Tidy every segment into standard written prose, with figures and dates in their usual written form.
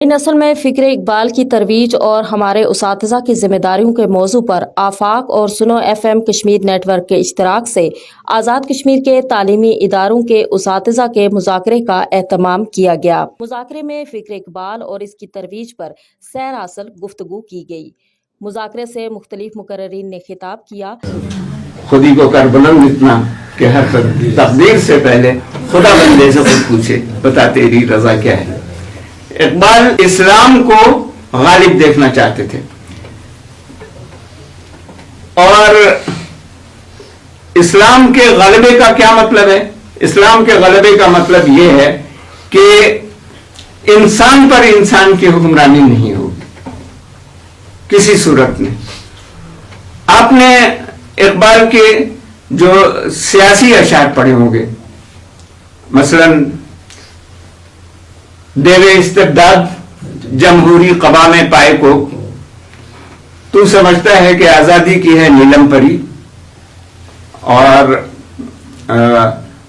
نسل میں فکر اقبال کی ترویج اور ہمارے اساتذہ کی ذمہ داریوں کے موضوع پر آفاق اور سنو FM کشمیر نیٹ ورک کے اشتراک سے آزاد کشمیر کے تعلیمی اداروں کے اساتذہ کے مذاکرے کا اہتمام کیا گیا۔ مذاکرے میں فکر اقبال اور اس کی ترویج پر سیر حاصل گفتگو کی گئی۔ مذاکرے سے مختلف مقررین نے خطاب کیا۔ خودی کو کر بلند اتنا کہ ہر تقدیر سے پہلے خدا بندے سے خود پوچھے بتا تیری رضا کیا ہے۔ اقبال اسلام کو غالب دیکھنا چاہتے تھے، اور اسلام کے غلبے کا کیا مطلب ہے؟ اسلام کے غلبے کا مطلب یہ ہے کہ انسان پر انسان کی حکمرانی نہیں ہوگی کسی صورت میں۔ آپ نے اقبال کے جو سیاسی اشعار پڑھے ہوں گے، مثلاً دیو استبداد جمہوری قوام پائے کو تو سمجھتا ہے کہ آزادی کی ہے نیلم پری، اور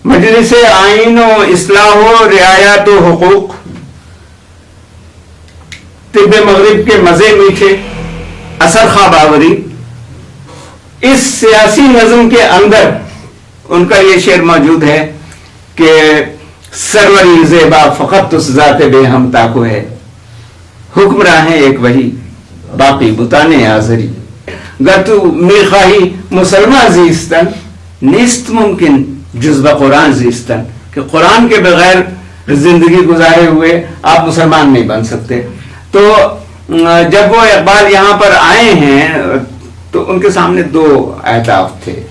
مجلس آئین و اصلاح و رعایت و حقوق، طب مغرب کے مزے میٹھے اثر خواب باوری۔ اس سیاسی نظم کے اندر ان کا یہ شعر موجود ہے کہ سروری زیبا فقط اس ذات بے ہمتا کو ہے، حکمراں ہے ایک وہی باقی بتانے آزری، گر تو میخواہی مسلمان زیستن نیست ممکن جز بقرآن زیستن، کہ قرآن کے بغیر زندگی گزارے ہوئے آپ مسلمان نہیں بن سکتے۔ تو جب وہ اقبال یہاں پر آئے ہیں تو ان کے سامنے دو اہداف تھے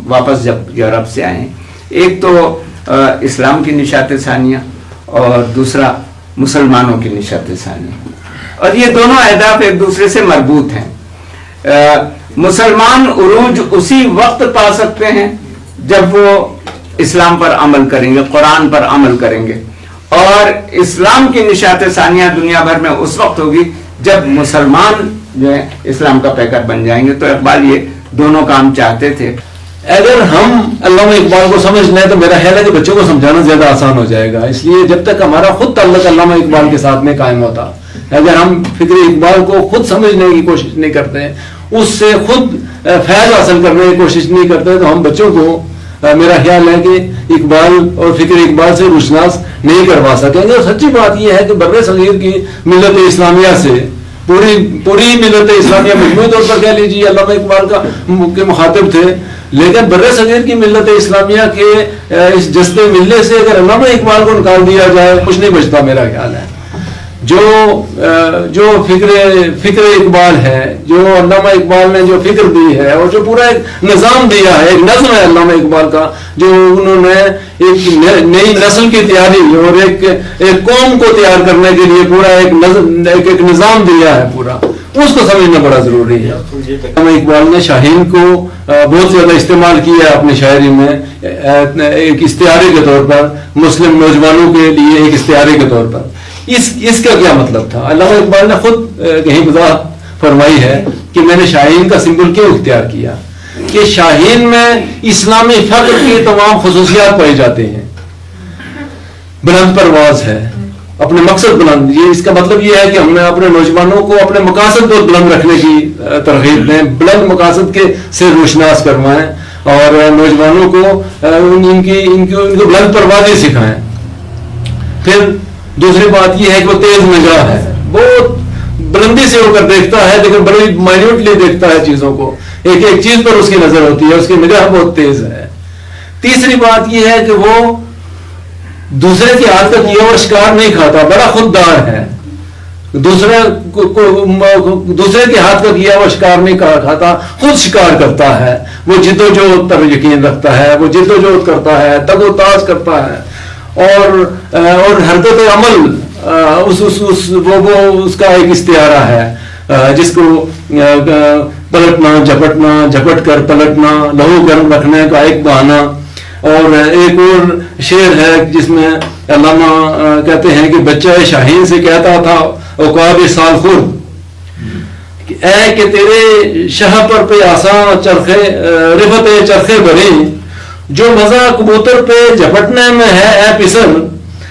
واپس جب یورپ سے آئے ہیں، ایک تو اسلام کی نشات ثانیہ اور دوسرا مسلمانوں کی نشات ثانیہ، اور یہ دونوں اہداف ایک دوسرے سے مربوط ہیں۔ مسلمان عروج اسی وقت پا سکتے ہیں جب وہ اسلام پر عمل کریں گے، قرآن پر عمل کریں گے، اور اسلام کی نشات ثانیہ دنیا بھر میں اس وقت ہوگی جب مسلمان جو ہے اسلام کا پیکر بن جائیں گے۔ تو اقبال یہ دونوں کام چاہتے تھے۔ اگر ہم علامہ اقبال کو سمجھ لیں تو میرا خیال ہے کہ بچوں کو سمجھانا زیادہ آسان ہو جائے گا، اس لیے جب تک ہمارا خود تعلق علامہ اقبال کے ساتھ میں قائم ہوتا، اگر ہم فکر اقبال کو خود سمجھنے کی کوشش نہیں کرتے، اس سے خود فیض حاصل کرنے کی کوشش نہیں کرتے، تو ہم بچوں کو میرا خیال ہے کہ اقبال اور فکر اقبال سے روشناس نہیں کروا سکیں گے۔ اور سچی بات یہ ہے کہ بر صغیر کی ملت اسلامیہ سے پوری ملت اسلامیہ مجموعی طور پر کہہ لیجیے علامہ اقبال کے مخاطب تھے، لیکن بر صغیر کی ملت اسلامیہ کے اس جذبے ملنے سے اگر علامہ اقبال کو نکال دیا جائے کچھ نہیں بچتا میرا خیال ہے۔ جو فکر اقبال ہے، جو علامہ اقبال نے جو فکر دی ہے اور جو پورا ایک نظام دیا ہے، ایک نظم ہے علامہ اقبال کا، جو انہوں نے ایک نئی نسل کی تیاری اور ایک قوم کو تیار کرنے کے لیے پورا ایک نظام دیا ہے، پورا اس کو سمجھنا بڑا ضروری ہے۔ علامہ اقبال نے شاہین کو بہت زیادہ استعمال کیا ہے اپنی شاعری میں، ایک استعارے کے طور پر، مسلم نوجوانوں کے لیے ایک استعارے کے طور پر۔ اس کا کیا مطلب تھا؟ علامہ اقبال نے خود کہیں وضاحت فرمائی ہے کہ میں نے شاہین کا سمبل کیوں اختیار کیا، کہ شاہین میں اسلامی فخر کی تمام خصوصیات پائی جاتے ہیں، بلند پرواز ہے، اپنے مقصد بلند، یہ اس کا مطلب یہ ہے کہ ہم نے اپنے نوجوانوں کو اپنے مقاصد کو بلند رکھنے کی ترغیب دیں، بلند مقاصد کے سے روشناس کروائیں، اور نوجوانوں کو ان کو بلند پروازی سکھائیں۔ پھر دوسری بات یہ ہے کہ وہ تیز نگاہ ہے، بہت بلندی سے ہو کر دیکھتا ہے، لیکن بڑی مائنیوٹلی دیکھتا ہے چیزوں کو، ایک ایک چیز پر اس کی نظر ہوتی ہے، اس کی نگاہ بہت تیز ہے۔ تیسری بات یہ ہے کہ وہ دوسرے کے ہاتھ کا کیا ہوا شکار نہیں کھاتا، بڑا خوددار ہے، دوسرے کے ہاتھ کا کیا ہوا شکار نہیں کھاتا، خود شکار کرتا ہے، وہ جد و جہد پر یقین رکھتا ہے، وہ جد و جہد کرتا ہے، تگ و تاز کرتا ہے، اور حرکت عمل اس کا ایک استعارہ ہے، جس کو پلٹنا جھپٹنا، جھپٹ کر پلٹنا، لہو گرم رکھنے کا ایک بہانہ۔ اور ایک اور شعر ہے جس میں علامہ کہتے ہیں کہ بچہ شاہین سے کہتا تھا عقاب سال خورد، اے کہ تیرے شہ پر پہ آسان چرخے رفت چرخے بری، جو مزہ کبوتر پہ جھپٹنے میں ہے اے پسر،